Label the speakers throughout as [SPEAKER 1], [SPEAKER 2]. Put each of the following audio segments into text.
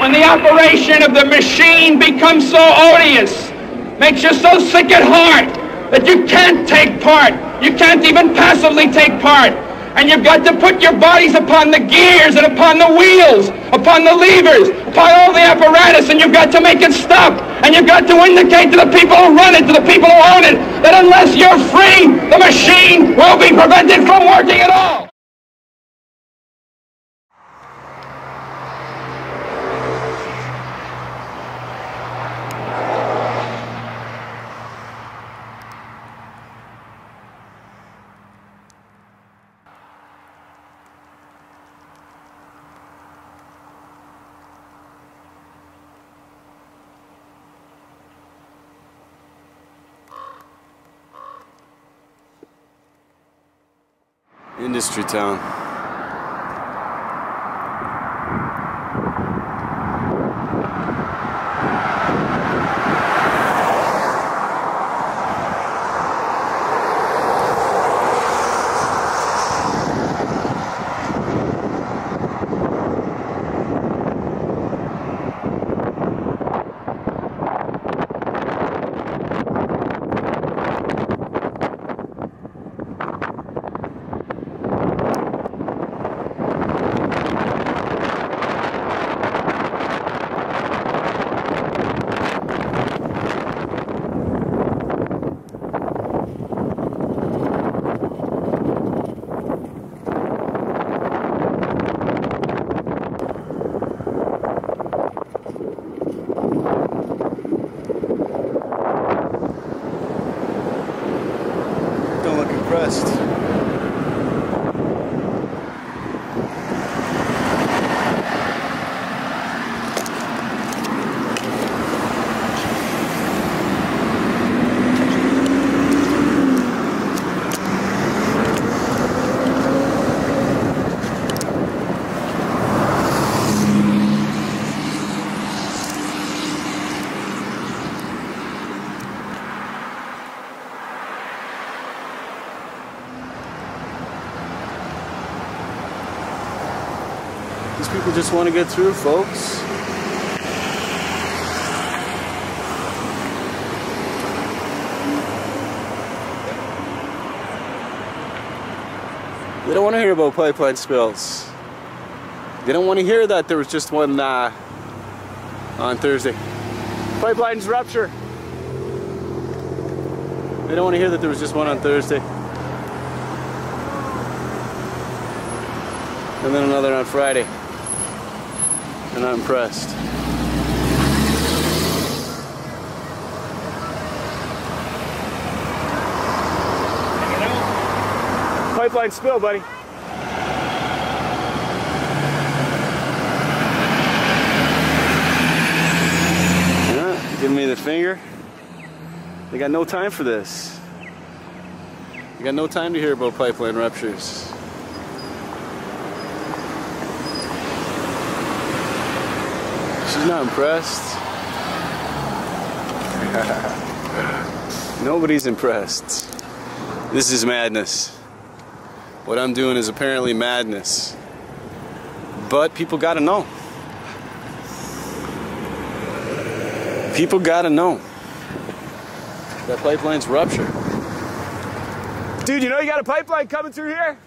[SPEAKER 1] And the operation of the machine becomes so odious, makes you so sick at heart that you can't take part. You can't even passively take part. And you've got to put your bodies upon the gears and upon the wheels, upon the levers, upon all the apparatus, and you've got to make it stop. And you've got to indicate to the people who run it, to the people who own it, that unless you're free, the machine will be prevented from working at all.
[SPEAKER 2] Industry town. These people just want to get through, folks. They don't want to hear about pipeline spills. They don't want to hear that there was just one on Thursday. Pipelines rupture. They don't want to hear that there was just one on Thursday. And then another on Friday. They're not impressed. Pipeline spill, buddy. Yeah, giving me the finger. They got no time for this. They got no time to hear about pipeline ruptures. She's not impressed. Nobody's impressed. This is madness. What I'm doing is apparently madness. But people gotta know. People gotta know that pipeline's rupture. Dude, you know you got a pipeline coming through here?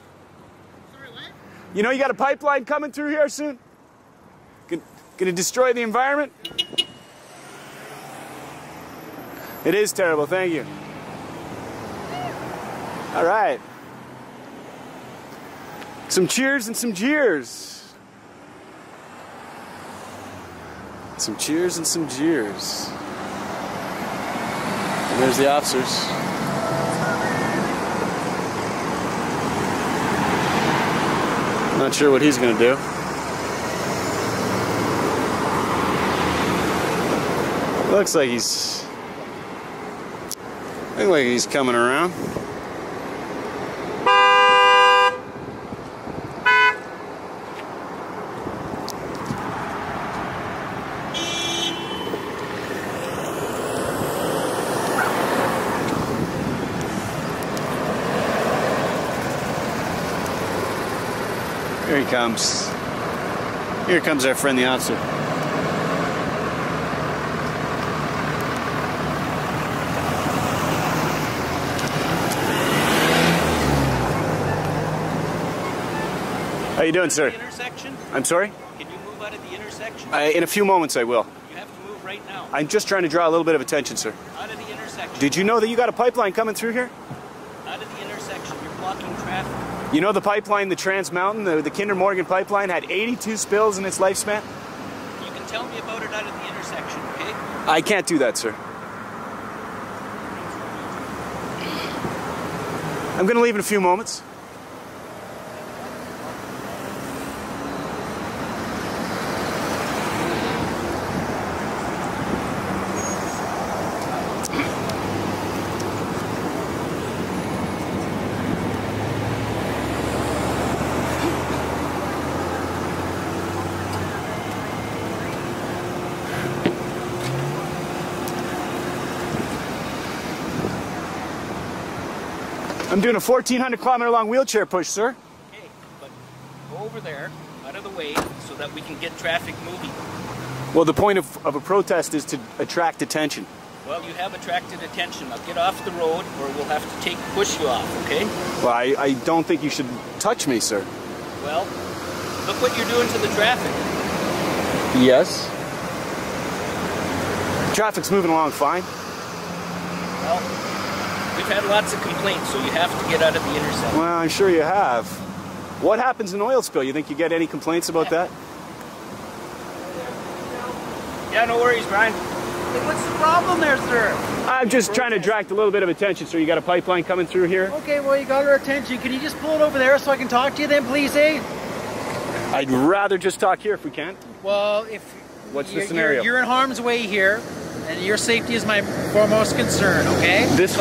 [SPEAKER 2] Sorry, what? You know you got a pipeline coming through here soon? Gonna destroy the environment? It is terrible, thank you. All right. Some cheers and some jeers. Some cheers and some jeers. And there's the officers. Not sure what he's gonna do. Looks like he's coming around. Here he comes. Here comes our friend the officer. How you doing, sir?
[SPEAKER 3] Intersection?
[SPEAKER 2] I'm sorry?
[SPEAKER 3] Can you move out of the intersection?
[SPEAKER 2] In a few moments I will.
[SPEAKER 3] You have to move right now.
[SPEAKER 2] I'm just trying to draw a little bit of attention, sir.
[SPEAKER 3] Out of the intersection.
[SPEAKER 2] Did you know that you got a pipeline coming through here?
[SPEAKER 3] Out of the intersection. You're blocking traffic.
[SPEAKER 2] You know the pipeline, the Trans Mountain, the Kinder Morgan pipeline had 82 spills in its lifespan?
[SPEAKER 3] You can tell me about it out of the intersection, okay?
[SPEAKER 2] I can't do that, sir. I'm going to leave in a few moments. I'm doing a 1,400-kilometer long wheelchair push, sir.
[SPEAKER 3] Okay, but go over there, out of the way, so that we can get traffic moving.
[SPEAKER 2] Well, the point of a protest is to attract attention.
[SPEAKER 3] Well, you have attracted attention. Now get off the road, or we'll have to push you off, okay?
[SPEAKER 2] Well, I don't think you should touch me, sir.
[SPEAKER 3] Well, look what you're doing to the traffic.
[SPEAKER 2] Yes. Traffic's moving along fine.
[SPEAKER 3] Well, we've had lots of complaints, so you have to get out of the intersection.
[SPEAKER 2] Well, I'm sure you have. What happens in an oil spill? You think you get any complaints about that?
[SPEAKER 3] Yeah, no worries, Brian. Hey, what's the problem there, sir?
[SPEAKER 2] I'm just trying to attract a little bit of attention, sir. You got a pipeline coming through here?
[SPEAKER 4] Okay, well, you got our attention. Can you just pull it over there so I can talk to you then, please, eh?
[SPEAKER 2] I'd rather just talk here if we can.
[SPEAKER 4] Well, if...
[SPEAKER 2] What's the scenario?
[SPEAKER 4] You're in harm's way here, and your safety is my foremost concern, okay?
[SPEAKER 2] This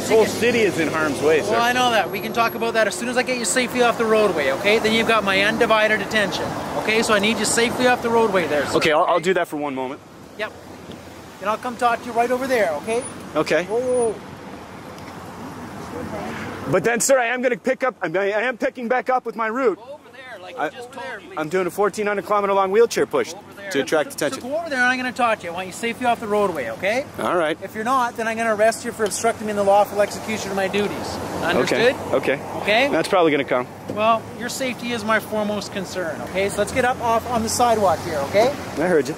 [SPEAKER 2] whole city is in harm's way, sir.
[SPEAKER 4] Well, I know that. We can talk about that as soon as I get you safely off the roadway, okay? Then you've got my undivided attention, okay? So I need you safely off the roadway there, sir.
[SPEAKER 2] Okay, I'll do that for one moment.
[SPEAKER 4] Yep. And I'll come talk to you right over there, okay?
[SPEAKER 2] Okay.
[SPEAKER 4] Whoa.
[SPEAKER 2] But then, sir, I am going to pick up, I am picking back up with my route.
[SPEAKER 3] Go over there, like you just told me.
[SPEAKER 2] I'm doing a 1,400-kilometer long wheelchair push to attract attention.
[SPEAKER 4] So go over there and I'm going to talk to you. I want you safely off the roadway, okay?
[SPEAKER 2] All right.
[SPEAKER 4] If you're not, then I'm going to arrest you for obstructing me in the lawful execution of my duties. Understood?
[SPEAKER 2] Okay.
[SPEAKER 4] Okay?
[SPEAKER 2] That's probably going to come.
[SPEAKER 4] Well, your safety is my foremost concern, okay? So let's get up off on the sidewalk here, okay?
[SPEAKER 2] I heard you.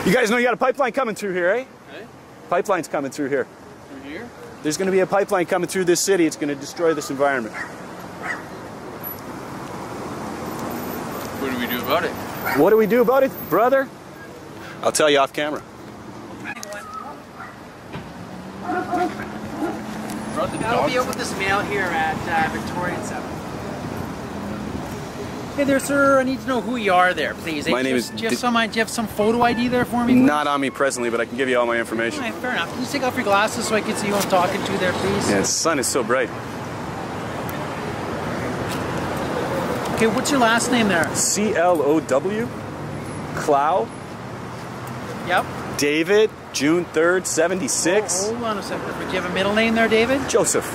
[SPEAKER 2] You guys know you got a pipeline coming through here, eh?
[SPEAKER 3] Hey?
[SPEAKER 2] Pipeline's coming through here.
[SPEAKER 3] Through here?
[SPEAKER 2] There's going to be a pipeline coming through this city. It's going to destroy this environment.
[SPEAKER 3] What do we do about it?
[SPEAKER 2] What do we do about it, brother? I'll tell you off camera.
[SPEAKER 4] I'll be over this mail here at Victoria 7. Hey there, sir. I need to know who you are there, please.
[SPEAKER 2] My name is...
[SPEAKER 4] Do you have some photo ID there for me, please?
[SPEAKER 2] Not on me presently, but I can give you all my information.
[SPEAKER 4] All right, fair enough. Can you take off your glasses so I can see who I'm talking to there, please?
[SPEAKER 2] Yeah, the sun is so bright.
[SPEAKER 4] Okay, what's your last name there?
[SPEAKER 2] C-L-O-W, Clow,
[SPEAKER 4] Yep.
[SPEAKER 2] David, June 3rd, 76.
[SPEAKER 4] Oh, hold on a second. Do you have a middle name there, David?
[SPEAKER 2] Joseph.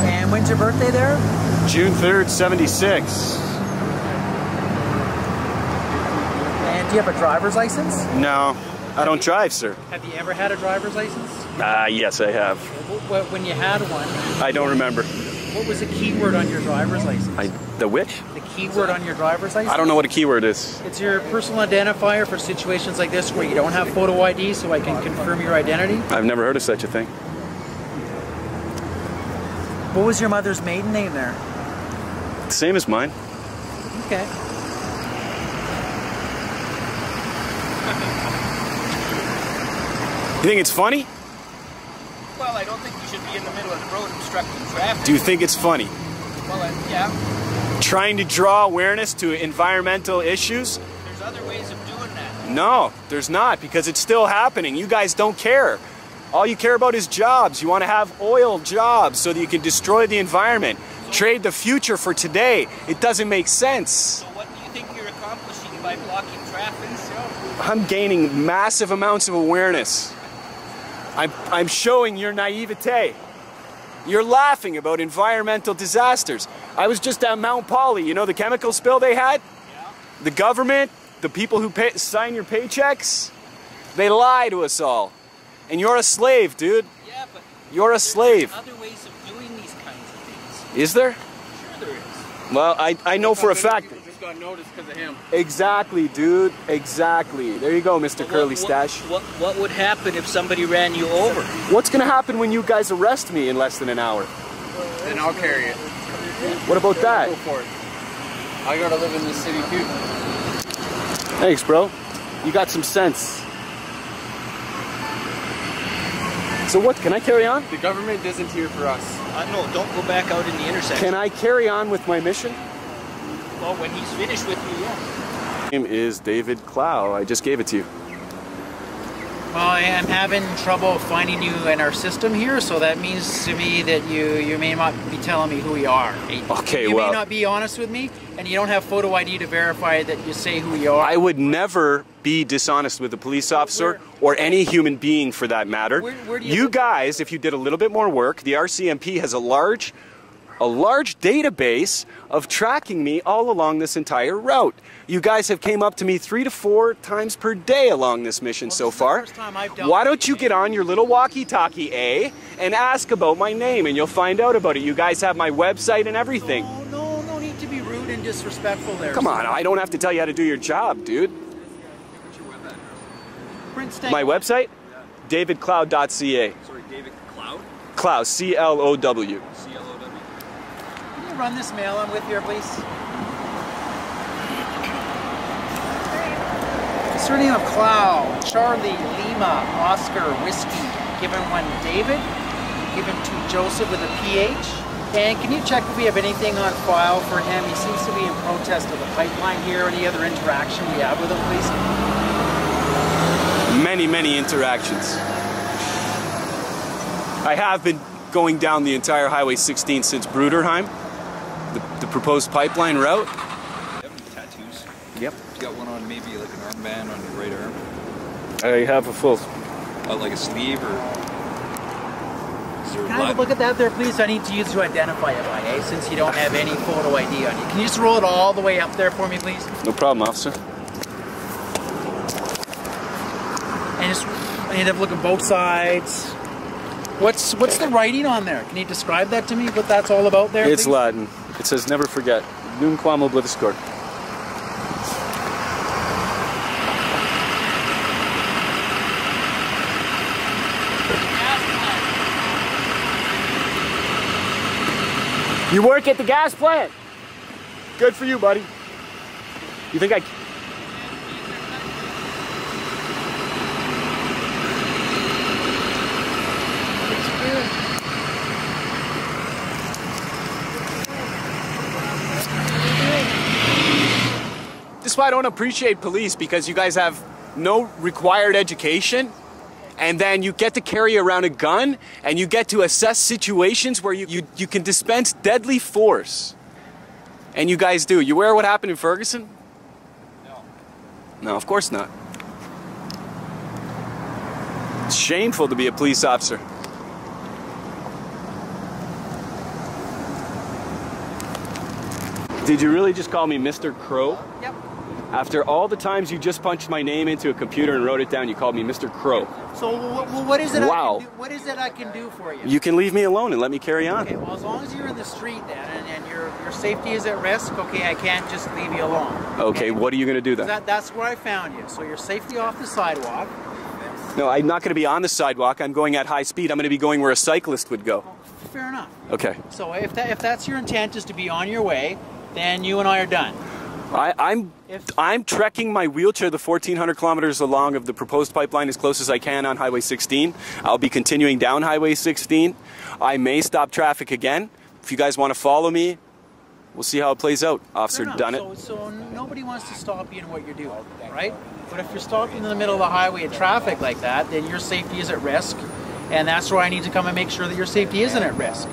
[SPEAKER 4] And when's your birthday there?
[SPEAKER 2] June 3rd, 76.
[SPEAKER 4] And do you have a driver's license?
[SPEAKER 2] No, I don't drive, sir.
[SPEAKER 4] Have you ever had a driver's license?
[SPEAKER 2] Yes, I have.
[SPEAKER 4] When you had one,
[SPEAKER 2] I don't remember.
[SPEAKER 4] what was the keyword on your driver's license?
[SPEAKER 2] The which?
[SPEAKER 4] The keyword on your driver's license?
[SPEAKER 2] I don't know what a keyword is.
[SPEAKER 4] It's your personal identifier for situations like this where you don't have photo ID, so I can confirm your identity.
[SPEAKER 2] I've never heard of such a thing.
[SPEAKER 4] What was your mother's maiden name there?
[SPEAKER 2] Same as mine.
[SPEAKER 4] Okay.
[SPEAKER 2] You think it's funny?
[SPEAKER 3] Well, I don't think you should be in the middle of the road obstructing traffic.
[SPEAKER 2] Do you think it's funny?
[SPEAKER 3] Well, yeah.
[SPEAKER 2] Trying to draw awareness to environmental issues?
[SPEAKER 3] There's other ways of doing that.
[SPEAKER 2] No, there's not, because it's still happening. You guys don't care. All you care about is jobs. You want to have oil jobs so that you can destroy the environment. Trade the future for today. It doesn't make sense.
[SPEAKER 3] So what do you think you're accomplishing by blocking traffic?
[SPEAKER 2] I'm gaining massive amounts of awareness. I'm showing your naivete. You're laughing about environmental disasters. I was just at Mount Poly. You know the chemical spill they had?
[SPEAKER 3] Yeah.
[SPEAKER 2] The government, the people who sign your paychecks, they lie to us all. And you're a slave, dude.
[SPEAKER 3] Yeah, but
[SPEAKER 2] you're a slave.
[SPEAKER 3] there's other ways of doing
[SPEAKER 2] Is there?
[SPEAKER 3] Sure there is.
[SPEAKER 2] Well, I know for a fact.
[SPEAKER 5] Just got noticed because of him.
[SPEAKER 2] Exactly, dude. Exactly. There you go, Mr. Curly Stash.
[SPEAKER 3] What would happen if somebody ran you over?
[SPEAKER 2] What's gonna happen when you guys arrest me in less than an hour?
[SPEAKER 5] Then I'll carry it.
[SPEAKER 2] What about that?
[SPEAKER 5] Go for it. I gotta live in this city too.
[SPEAKER 2] Thanks, bro. You got some sense. So what, can I carry on?
[SPEAKER 5] The government isn't here for us.
[SPEAKER 3] No, don't go back out in the intersection.
[SPEAKER 2] Can I carry on with my mission?
[SPEAKER 3] Well, when he's finished with you, yes.
[SPEAKER 2] My name is David Clow. I just gave it to you.
[SPEAKER 4] Well, I am having trouble finding you in our system here, so that means to me that you may not be telling me who you are.
[SPEAKER 2] Okay,
[SPEAKER 4] you
[SPEAKER 2] well,
[SPEAKER 4] may not be honest with me, and you don't have photo ID to verify that you say who you are.
[SPEAKER 2] I would never be dishonest with a police officer or any human being for that matter.
[SPEAKER 4] Where do
[SPEAKER 2] you guys, if you did a little bit more work, the RCMP has a large database of tracking me all along this entire route. You guys have came up to me 3 to 4 times per day along this mission so far. Why don't you get on your little walkie-talkie, and ask about my name, and you'll find out about it. You guys have my website and everything.
[SPEAKER 4] No need to be rude and disrespectful there.
[SPEAKER 2] Come on, I don't have to tell you how to do your job, dude. My website? davidcloud.ca.
[SPEAKER 5] Sorry, David Cloud?
[SPEAKER 2] Cloud, C-L-O-W.
[SPEAKER 5] C-L-O-W?
[SPEAKER 4] Can you run this mail I'm with here, please? Surname of Cloud, Charlie, Lima, Oscar, Whiskey, given one David, given to Joseph with a PH. And can you check if we have anything on file for him? He seems to be in protest of the pipeline here. Any other interaction we have with him, please?
[SPEAKER 2] Many interactions. I have been going down the entire Highway 16 since Bruderheim, the proposed pipeline route.
[SPEAKER 5] You have any tattoos?
[SPEAKER 2] Yep.
[SPEAKER 5] You got one on maybe like an armband on your right arm?
[SPEAKER 2] I have a full...
[SPEAKER 5] Like a sleeve or...
[SPEAKER 4] Can I have a look at that there, please? I need to use to identify it by, since you don't have any photo ID on you. Can you just roll it all the way up there for me, please?
[SPEAKER 2] No problem, officer.
[SPEAKER 4] I need to look at both sides. What's the writing on there? Can you describe that to me? What that's all about there?
[SPEAKER 2] It's
[SPEAKER 4] please?
[SPEAKER 2] Latin. It says never forget. Nunquam obliviscor. You work at the gas plant? Good for you, buddy. You think I... This is why I don't appreciate police, because you guys have no required education, and then you get to carry around a gun, and you get to assess situations where you can dispense deadly force. And you guys do. You aware what happened in Ferguson?
[SPEAKER 5] No.
[SPEAKER 2] No, of course not. It's shameful to be a police officer. Did you really just call me Mr. Crow?
[SPEAKER 4] Yep.
[SPEAKER 2] After all the times you just punched my name into a computer and wrote it down, you called me Mr. Crow.
[SPEAKER 4] So what is it?
[SPEAKER 2] Wow.
[SPEAKER 4] What is it I can do for you?
[SPEAKER 2] You can leave me alone and let me carry on.
[SPEAKER 4] Okay. Well, as long as you're in the street then, and your safety is at risk, okay, I can't just leave you alone.
[SPEAKER 2] Okay, what are you going to do then?
[SPEAKER 4] That's where I found you. So you're safely off the sidewalk.
[SPEAKER 2] No, I'm not going to be on the sidewalk. I'm going at high speed. I'm going to be going where a cyclist would go.
[SPEAKER 4] Fair enough.
[SPEAKER 2] Okay.
[SPEAKER 4] So if that's your intent, is to be on your way, then you and I are done.
[SPEAKER 2] I'm trekking my wheelchair the 1,400 kilometers along of the proposed pipeline as close as I can on Highway 16. I'll be continuing down Highway 16. I may stop traffic again. If you guys want to follow me, we'll see how it plays out. Officer Dunnett.
[SPEAKER 4] So nobody wants to stop you in what you're doing, right? But if you're stopping in the middle of the highway in traffic like that, then your safety is at risk. And that's where I need to come and make sure that your safety isn't at risk.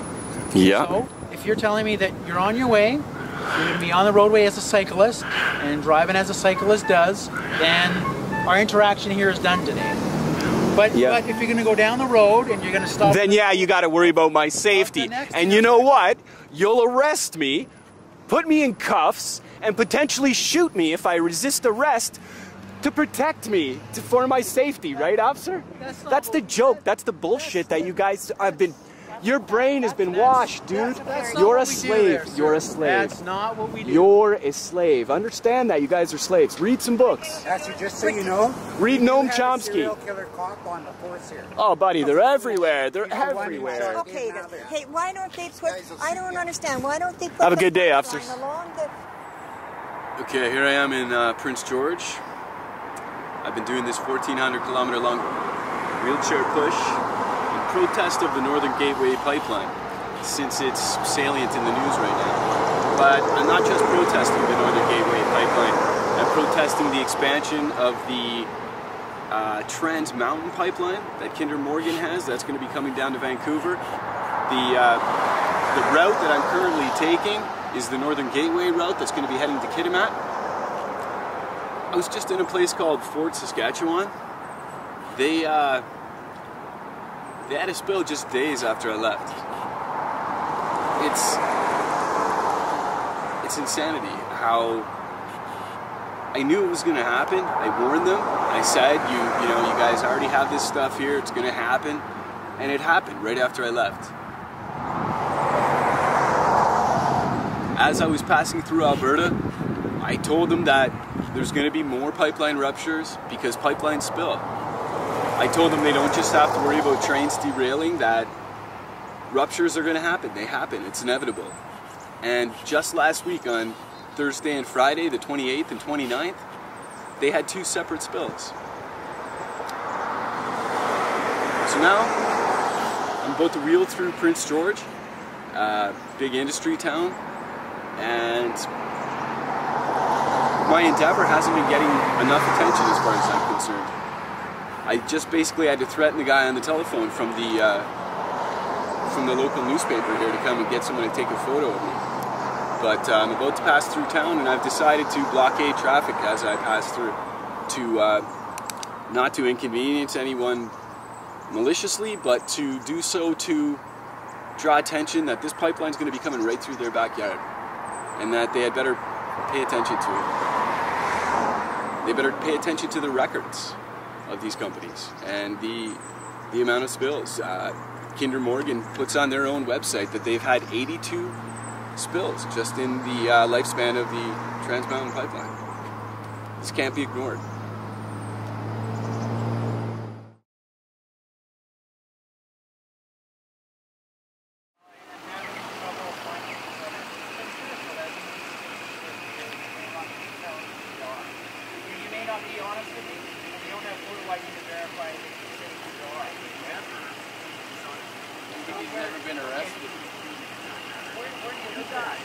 [SPEAKER 2] Yeah.
[SPEAKER 4] So if you're telling me that you're on your way, you're going to be on the roadway as a cyclist and driving as a cyclist does, then our interaction here is done today. But if you're going to go down the road and you're going to stop...
[SPEAKER 2] Then yeah, you got to worry about my safety. And you know what? You'll arrest me, put me in cuffs, and potentially shoot me if I resist arrest to protect me, for my safety, right, officer? That's the joke. That's the bullshit that you guys have been Your brain has been washed, dude.
[SPEAKER 4] That's not
[SPEAKER 2] You're
[SPEAKER 4] what
[SPEAKER 2] a
[SPEAKER 4] we do
[SPEAKER 2] slave.
[SPEAKER 4] there, sir.
[SPEAKER 2] You're a slave.
[SPEAKER 4] That's not what we do.
[SPEAKER 2] You're a slave. Understand that. You guys are slaves. Read some books.
[SPEAKER 6] Actually, just so you know,
[SPEAKER 2] Read
[SPEAKER 6] we do
[SPEAKER 2] Noam
[SPEAKER 6] have a
[SPEAKER 2] Chomsky.
[SPEAKER 6] serial killer cop on the force here.
[SPEAKER 2] Oh, buddy, they're everywhere. They're
[SPEAKER 6] He's the one who
[SPEAKER 2] everywhere.
[SPEAKER 6] started
[SPEAKER 7] Okay,
[SPEAKER 6] getting out there.
[SPEAKER 7] hey, why don't they put, I don't understand, why don't they put
[SPEAKER 2] Have a
[SPEAKER 7] the
[SPEAKER 2] good day,
[SPEAKER 7] pipeline
[SPEAKER 2] officers.
[SPEAKER 7] along the...
[SPEAKER 2] Okay, here I am in Prince George. I've been doing this 1,400-kilometer long wheelchair push in protest of the Northern Gateway pipeline, since it's salient in the news right now. But I'm not just protesting the Northern Gateway pipeline, I'm protesting the expansion of the Trans Mountain pipeline that Kinder Morgan has. That's going to be coming down to Vancouver. The route that I'm currently taking is the Northern Gateway route that's going to be heading to Kitimat. I was just in a place called Fort Saskatchewan. They had a spill just days after I left. It's insanity how I knew it was going to happen. I warned them. I said, you know, you guys already have this stuff here. It's going to happen, and it happened right after I left. As I was passing through Alberta, I told them that there's going to be more pipeline ruptures because pipelines spill. I told them they don't just have to worry about trains derailing, that ruptures are going to happen. They happen. It's inevitable. And just last week on Thursday and Friday, the 28th and 29th, they had 2 separate spills. So now, I'm about to wheel through Prince George, big industry town, and my endeavor hasn't been getting enough attention as far as I'm concerned. I just basically had to threaten the guy on the telephone from the local newspaper here to come and get someone to take a photo of me. But I'm about to pass through town, and I've decided to blockade traffic as I pass through, to not to inconvenience anyone maliciously, but to do so to draw attention that this pipeline is going to be coming right through their backyard, and that they had better pay attention to it. They better pay attention to the records of these companies and the amount of spills. Kinder Morgan puts on their own website that they've had 82 spills just in the lifespan of the Trans Mountain pipeline. This can't be ignored.
[SPEAKER 4] You may not be honest with me, and you don't have photo ID to verify that you say you are.
[SPEAKER 2] You've never been arrested.
[SPEAKER 4] Where do you die?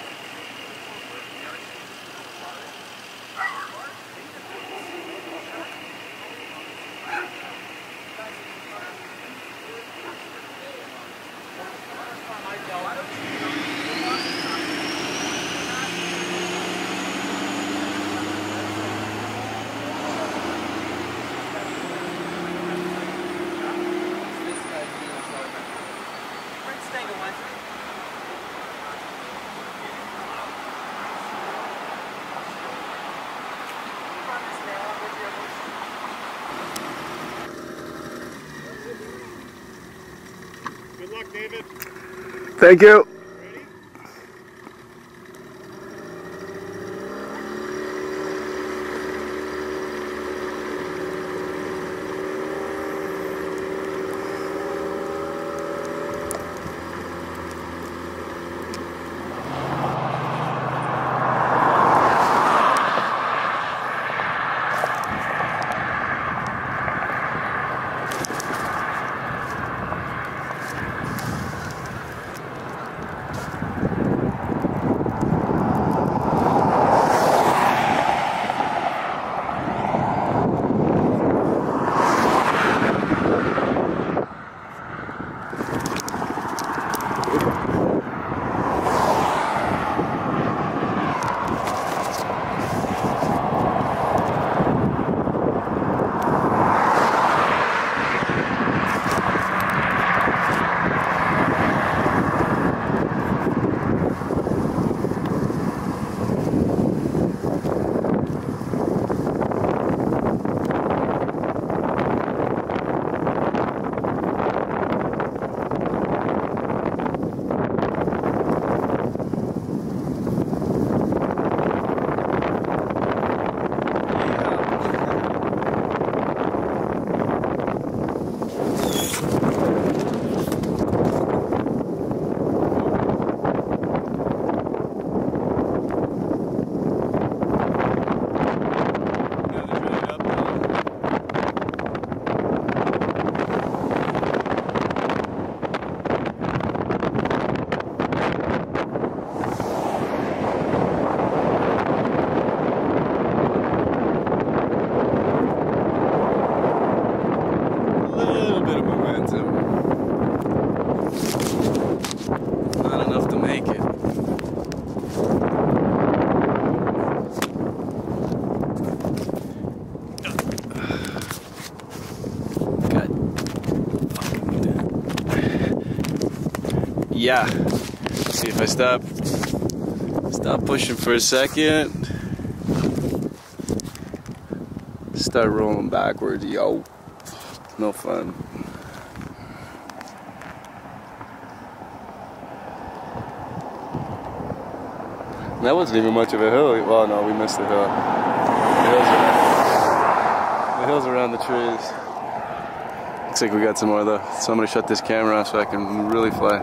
[SPEAKER 8] Good luck, David.
[SPEAKER 2] Thank you. enough to make it. God. Yeah. Let's see if I stop pushing for a second. Start rolling backwards, yo. No fun. That wasn't even much of a hill. Well, no, we missed the hill. The hills around the trees. Looks like we got some more though. So I'm gonna shut this camera off so I can really fly.